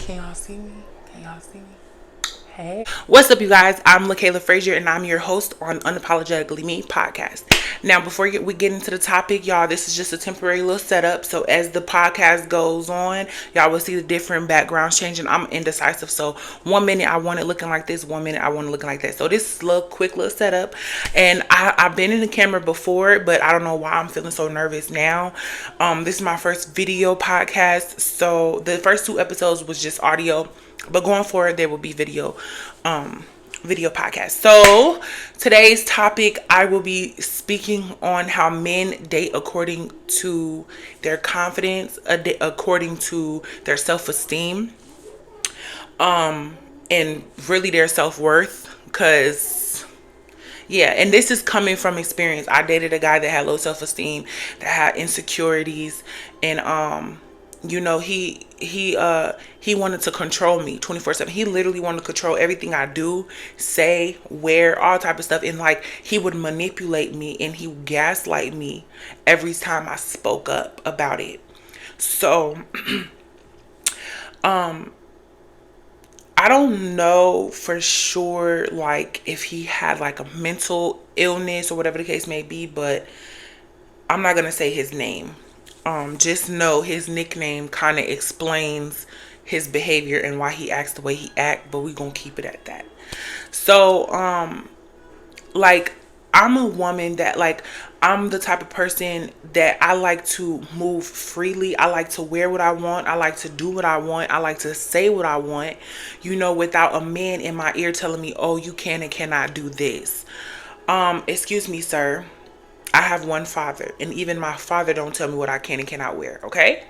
Can y'all see me? Can y'all see me? Hey. What's up, you guys? I'm LaKayla Frazier, and I'm your host on Unapologetically Me podcast. Now, before we get into the topic, y'all, this is just a temporary little setup. So as the podcast goes on, y'all will see the different backgrounds changing. I'm indecisive. So 1 minute I want it looking like this, 1 minute I want it looking like that. So this is a little quick little setup. And I've been in the camera before, but I don't know why I'm feeling so nervous now. This is my first video podcast. So the first 2 episodes was just audio. But going forward, there will be video podcast. So today's topic, I will be speaking on how men date according to their confidence, according to their self-esteem, and really their self-worth. Because yeah, and this is coming from experience. I dated a guy that had low self-esteem, that had insecurities, and he wanted to control me 24/7. He literally wanted to control everything I do, say, wear, all type of stuff. And like, he would manipulate me and he would gaslight me every time I spoke up about it. So I don't know for sure, like, if he had like a mental illness or whatever the case may be, but I'm not gonna say his name. Just know his nickname kind of explains his behavior and why he acts the way he act, but we gonna keep it at that. So, like, I'm a woman that, like, I'm the type of person that I like to move freely. I like to wear what I want. I like to do what I want. I like to say what I want, without a man in my ear telling me, oh, you can and cannot do this. Excuse me, sir. I have one father, and even my father don't tell me what I can and cannot wear, okay?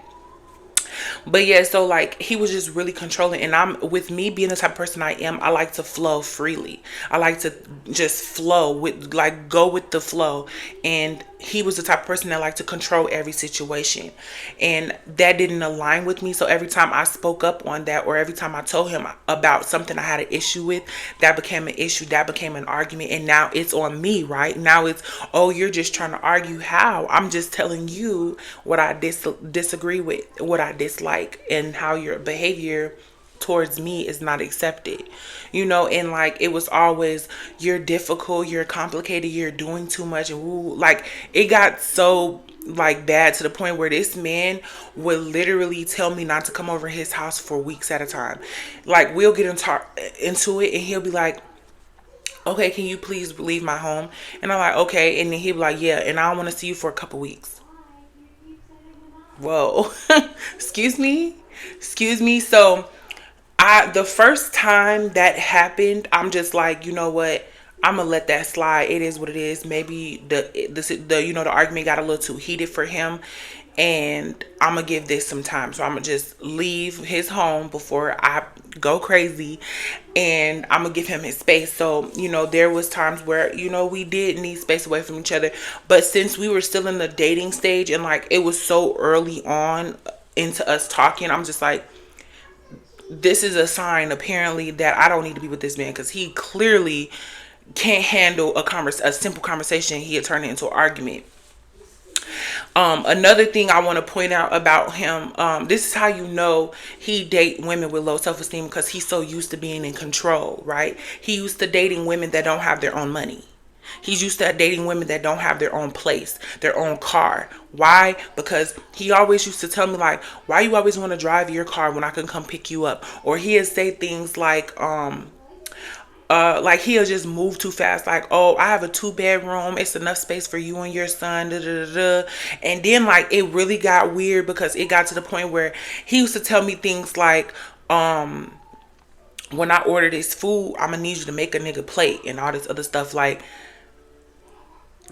But yeah, so like, he was just really controlling, and with me being the type of person I am, I like to flow freely. I like to just flow with, like, go with the flow. And he was the type of person that liked to control every situation, and that didn't align with me. So every time I spoke up on that, or every time I told him about something I had an issue with, that became an issue, that became an argument, and now it's on me, right? Now it's, oh, you're just trying to argue. How? I'm just telling you what I disagree with, what I dislike, and how your behavior towards me is not accepted, and like, it was always, you're difficult, you're complicated, you're doing too much, and woo, like, it got so like bad to the point where this man would literally tell me not to come over his house for weeks at a time. Like, we'll get into it, and he'll be like, okay, can you please leave my home? And I'm like, okay. And then he'll be like, yeah, and I don't want to see you for a couple weeks. Whoa. Excuse me. So the first time that happened, I'm just like, you know what? I'm gonna let that slide. It is what it is. Maybe the argument got a little too heated for him, and I'm gonna give this some time. So I'm gonna just leave his home before I go crazy, and I'm gonna give him his space. So there was times where we did need space away from each other, but since we were still in the dating stage, and like, it was so early on into us talking, I'm just like, this is a sign apparently that I don't need to be with this man, because he clearly can't handle a simple conversation. He had turned it into an argument. Another thing I want to point out about him, this is how he date women with low self-esteem, because he's so used to being in control, right? He used to dating women that don't have their own money. He's used to dating women that don't have their own place, their own car. Why? Because he always used to tell me, like, why you always want to drive your car when I can come pick you up? Or he'll say things like he'll just move too fast. Like, oh, I have a 2-bedroom. It's enough space for you and your son. Da, da, da, da. And then, like, it really got weird, because it got to the point where he used to tell me things like, when I order this food, I'm gonna need you to make a nigga plate and all this other stuff. Like,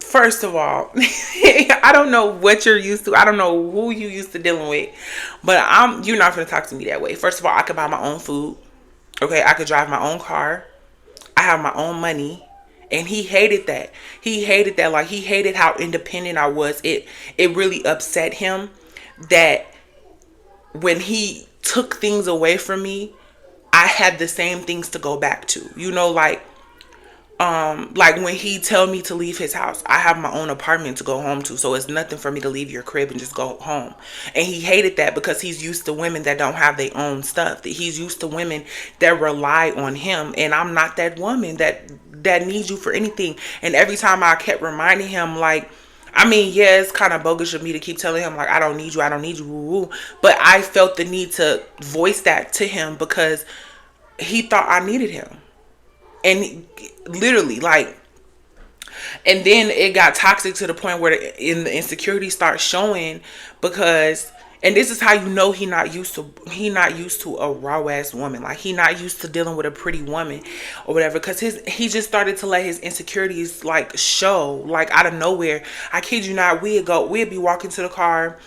first of all, I don't know what you're used to. I don't know who you used to dealing with, but you're not gonna talk to me that way. First of all, I could buy my own food. Okay, I could drive my own car. I have my own money. And he hated that. Like, he hated how independent I was. It really upset him that when he took things away from me, I had the same things to go back to. Like, Like when he tell me to leave his house, I have my own apartment to go home to, so it's nothing for me to leave your crib and just go home. And he hated that because he's used to women that don't have their own stuff, that he's used to women that rely on him, and I'm not that woman that needs you for anything. And every time I kept reminding him, like, I mean, yeah, it's kind of bogus of me to keep telling him, like, I don't need you, I don't need you, woo woo. But I felt the need to voice that to him because he thought I needed him. And literally, like, and then it got toxic to the point where the insecurity starts showing because, and this is how you know he not used to a raw ass woman, like he not used to dealing with a pretty woman or whatever, because he just started to let his insecurities like show, like out of nowhere. I kid you not, we'd be walking to the car,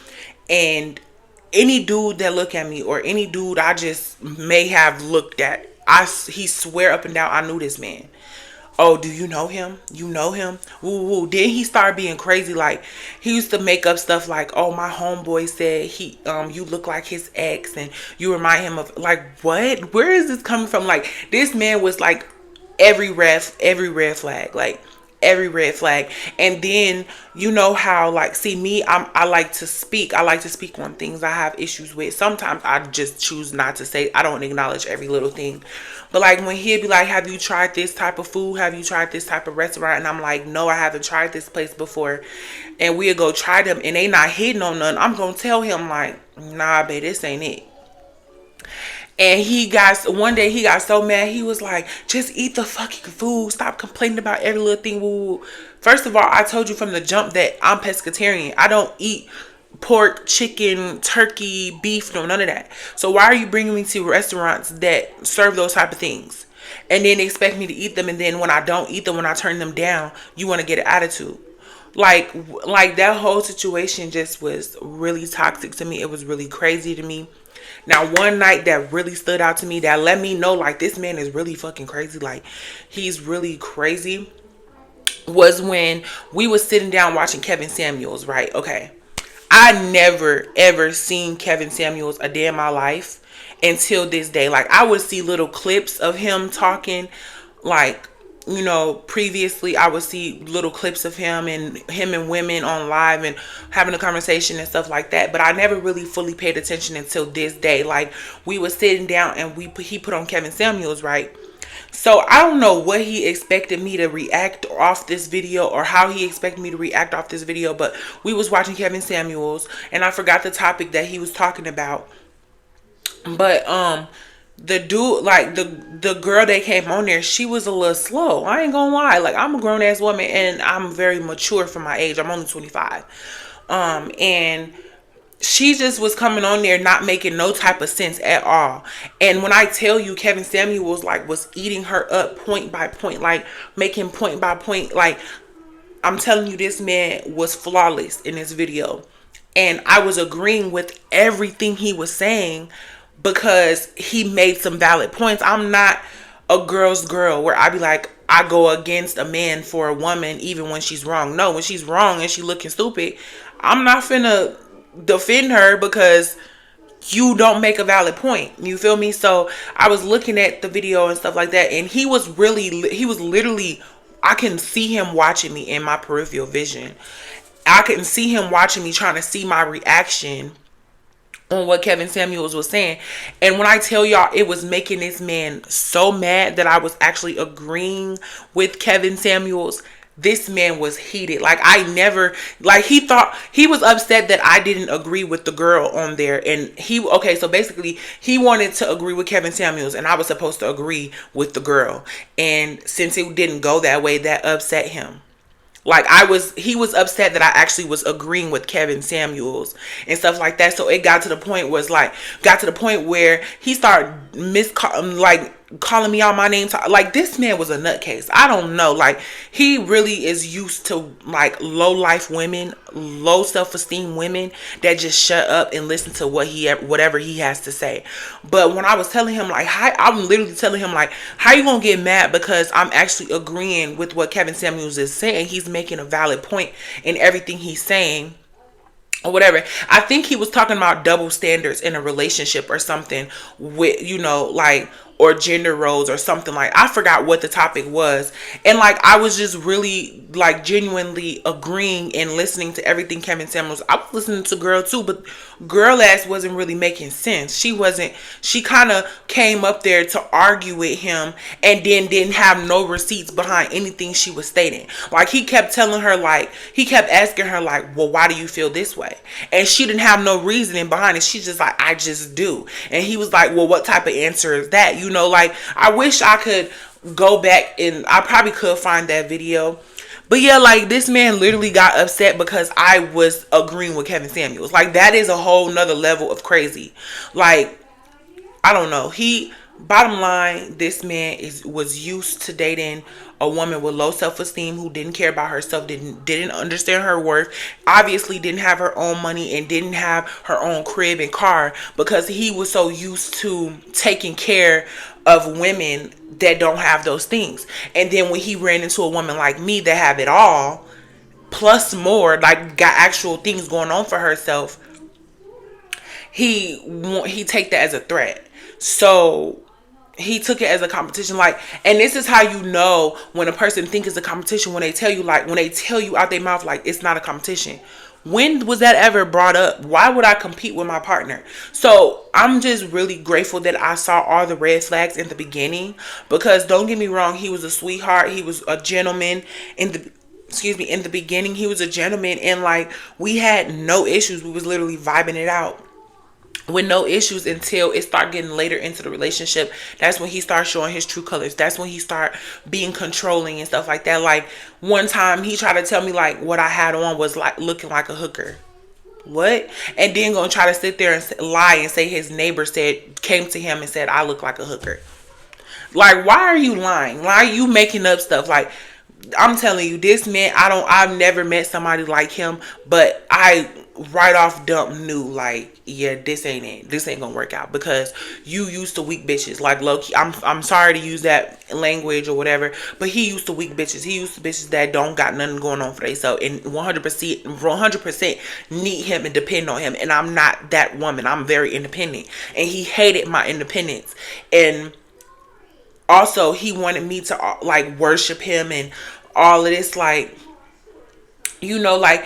and any dude that look at me or any dude I just may have looked at, he swear up and down I knew this man. Oh, do you know him? You know him? Woo woo. Then he started being crazy. Like, he used to make up stuff like, oh, my homeboy said you look like his ex and you remind him of, like, what? Where is this coming from? Like, this man was like every red flag. Like, every red flag. And then you know how, like, see me, I like to speak on things I have issues with. Sometimes I just choose not to say. I don't acknowledge every little thing. But like when he'd be like, have you tried this type of food, have you tried this type of restaurant, and I'm like, no, I haven't tried this place before, and we'll go try them and they not hitting on none, I'm gonna tell him like, nah babe, this ain't it. And one day he got so mad. He was like, just eat the fucking food. Stop complaining about every little thing. Woo. First of all, I told you from the jump that I'm pescatarian. I don't eat pork, chicken, turkey, beef, no, none of that. So why are you bringing me to restaurants that serve those type of things? And then expect me to eat them. And then when I don't eat them, when I turn them down, you want to get an attitude. Like that whole situation just was really toxic to me. It was really crazy to me. Now, one night that really stood out to me, that let me know, like, this man is really fucking crazy. Like, he's really crazy, was when we was sitting down watching Kevin Samuels, right? Okay. I never, ever seen Kevin Samuels a day in my life until this day. Like, I would see little clips of him talking, like, you know, previously I would see little clips of him and women on live and having a conversation and stuff like that, but I never really fully paid attention until this day. Like, we were sitting down and he put on Kevin Samuels, right? So I don't know what he expected me to react off this video or how he expected me to react off this video, but we was watching Kevin Samuels and I forgot the topic that he was talking about. But the dude, like the girl that came on there, she was a little slow. I ain't gonna lie. Like, I'm a grown ass woman and I'm very mature for my age. I'm only 25. And she just was coming on there not making no type of sense at all. And when I tell you Kevin Samuels was eating her up point by point, like making point by point, like, I'm telling you, this man was flawless in this video. And I was agreeing with everything he was saying because he made some valid points. I'm not a girl's girl where I be like, I go against a man for a woman even when she's wrong. No, when she's wrong and she looking stupid, I'm not finna defend her because you don't make a valid point. You feel me? So I was looking at the video and stuff like that, and he was literally, I can see him watching me in my peripheral vision. I couldn't see him watching me, trying to see my reaction on what Kevin Samuels was saying. And when I tell y'all, it was making this man so mad that I was actually agreeing with Kevin Samuels. This man was heated. Like, he thought, he was upset that I didn't agree with the girl on there. And so basically he wanted to agree with Kevin Samuels and I was supposed to agree with the girl. And since it didn't go that way, that upset him. Like, he was upset that I actually was agreeing with Kevin Samuels and stuff like that. So it got to the point where he started calling me out my name. Like, this man was a nutcase. I don't know. Like, he really is used to like low life women, low self-esteem women that just shut up and listen to whatever he has to say. But when I was telling him, like, I'm literally telling him, like, how you gonna get mad because I'm actually agreeing with what Kevin Samuels is saying? He's making a valid point in everything he's saying or whatever. I think he was talking about double standards in a relationship or something with, or gender roles or something. Like, I forgot what the topic was. And like, I was just really like genuinely agreeing and listening to everything Kevin Samuels. I was listening to Girl too, but Girl ass wasn't really making sense. She kind of came up there to argue with him and then didn't have no receipts behind anything she was stating. Like, he kept telling her, like, he kept asking her, like, well, why do you feel this way? And she didn't have no reasoning behind it. She's just like, I just do. And he was like, well, what type of answer is that? You know, like, I wish I could go back and I probably could find that video. But yeah, like, this man literally got upset because I was agreeing with Kevin Samuels. Like, that is a whole nother level of crazy. Like, I don't know. Bottom line, this man was used to dating a woman with low self-esteem who didn't care about herself, didn't understand her worth, obviously didn't have her own money and didn't have her own crib and car, because he was so used to taking care of women that don't have those things. And then when he ran into a woman like me that have it all, plus more, like got actual things going on for herself, he take that as a threat. So he took it as a competition. Like, and this is how you know when a person thinks it's a competition, when they tell you, like, when they tell you out their mouth, like, it's not a competition. When was that ever brought up? Why would I compete with my partner? So I'm just really grateful that I saw all the red flags in the beginning, because don't get me wrong, he was a sweetheart. He was a gentleman in the beginning. He was a gentleman, and like, we had no issues. We was literally vibing it out with no issues until it started getting later into the relationship. That's when he started showing his true colors. That's when he started being controlling and stuff like that. Like, one time he tried to tell me, like, what I had on was like looking like a hooker. What? And then gonna try to sit there and lie and say his neighbor came to him and said I look like a hooker. Like, why are you lying? Why are you making up stuff? Like, I'm telling you, this man, I've never met somebody like him, but I right off dump knew, like, yeah, this ain't it. This ain't gonna work out, because you used to weak bitches. Like, low-key, I'm sorry to use that language or whatever, but he used to weak bitches. He used to bitches that don't got nothing going on for themselves and 100% need him and depend on him. And I'm not that woman. I'm very independent, and he hated my independence. And also, he wanted me to like worship him and all of this. Like, like,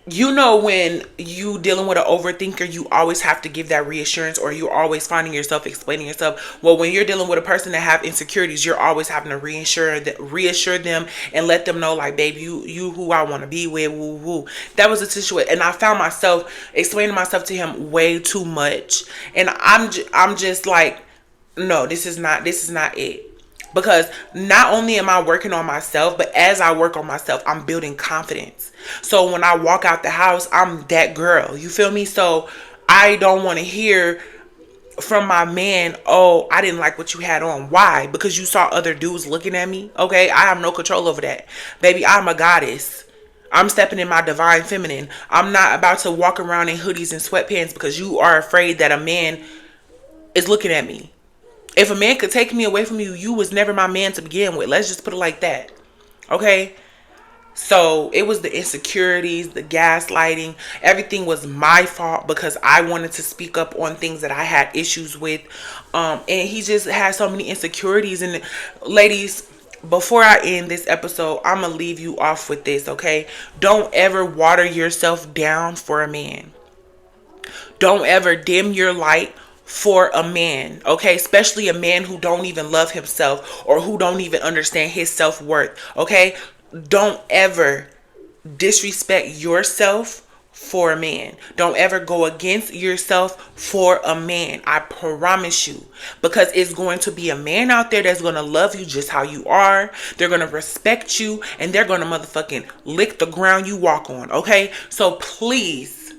when you dealing with an overthinker, you always have to give that reassurance, or you're always finding yourself explaining yourself. Well, when you're dealing with a person that have insecurities, you're always having to reassure them and let them know, like, babe, you who I want to be with. Woo woo. That was a situation, and I found myself explaining myself to him way too much, and I'm just like, no, this is not it. Because not only am I working on myself, but as I work on myself, I'm building confidence. So when I walk out the house, I'm that girl. You feel me? So I don't want to hear from my man, oh, I didn't like what you had on. Why? Because you saw other dudes looking at me? Okay, I have no control over that. Baby, I'm a goddess. I'm stepping in my divine feminine. I'm not about to walk around in hoodies and sweatpants because you are afraid that a man is looking at me. If a man could take me away from you, you was never my man to begin with. Let's just put it like that. Okay? So it was the insecurities, the gaslighting. Everything was my fault because I wanted to speak up on things that I had issues with. And he just had so many insecurities. And ladies, before I end this episode, I'm going to leave you off with this, okay? Don't ever water yourself down for a man. Don't ever dim your light for a man, okay? Especially a man who don't even love himself or who don't even understand his self-worth, okay? Don't ever disrespect yourself for a man. Don't ever go against yourself for a man. I promise you. Because it's going to be a man out there that's going to love you just how you are. They're going to respect you, and they're going to motherfucking lick the ground you walk on, okay? So please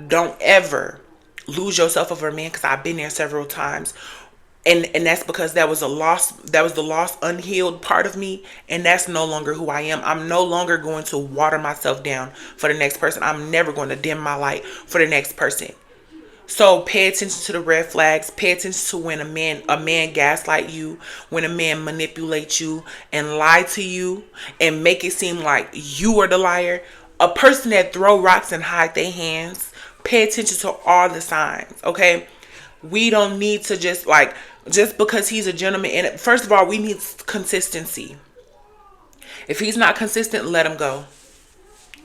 don't ever lose yourself over a man, because I've been there several times, and that's because that was the lost unhealed part of me, and that's no longer who I am. I'm no longer going to water myself down for the next person. I'm never going to dim my light for the next person. So pay attention to the red flags. Pay attention to when a man gaslight you, when a man manipulate you and lie to you and make it seem like you are the liar. A person that throw rocks and hide their hands. Pay attention to all the signs, okay? We don't need to just like, just because he's a gentleman. And first of all, we need consistency. If he's not consistent, let him go.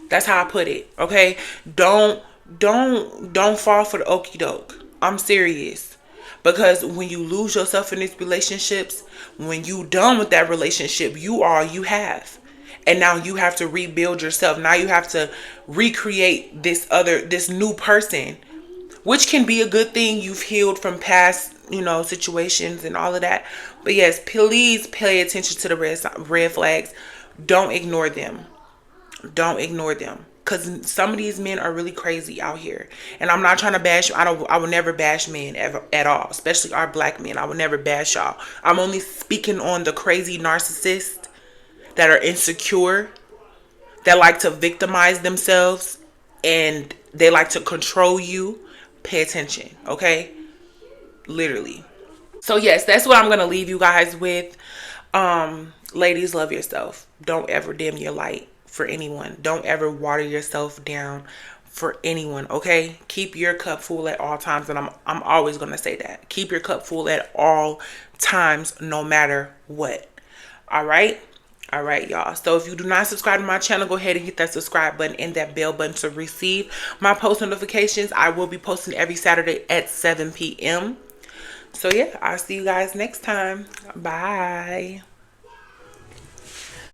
That's how I put it. Okay? Don't don't fall for the okie doke. I'm serious. Because when you lose yourself in these relationships, when you done with that relationship, you are all you have. And now you have to rebuild yourself. Now you have to recreate this new person, which can be a good thing. You've healed from past, situations and all of that. But yes, please pay attention to the red flags. Don't ignore them. Don't ignore them, because some of these men are really crazy out here. And I'm not trying to bash. I will never bash men ever, at all, especially our black men. I will never bash y'all. I'm only speaking on the crazy narcissists that are insecure, that like to victimize themselves, and they like to control you. Pay attention, okay? Literally. So yes, that's what I'm gonna leave you guys with. Ladies, love yourself. Don't ever dim your light for anyone. Don't ever water yourself down for anyone. Okay, keep your cup full at all times, and I'm always gonna say that. Keep your cup full at all times, no matter what. All right. All right, y'all. So if you do not subscribe to my channel, go ahead and hit that subscribe button and that bell button to receive my post notifications. I will be posting every Saturday at 7 p.m. So yeah, I'll see you guys next time. Bye.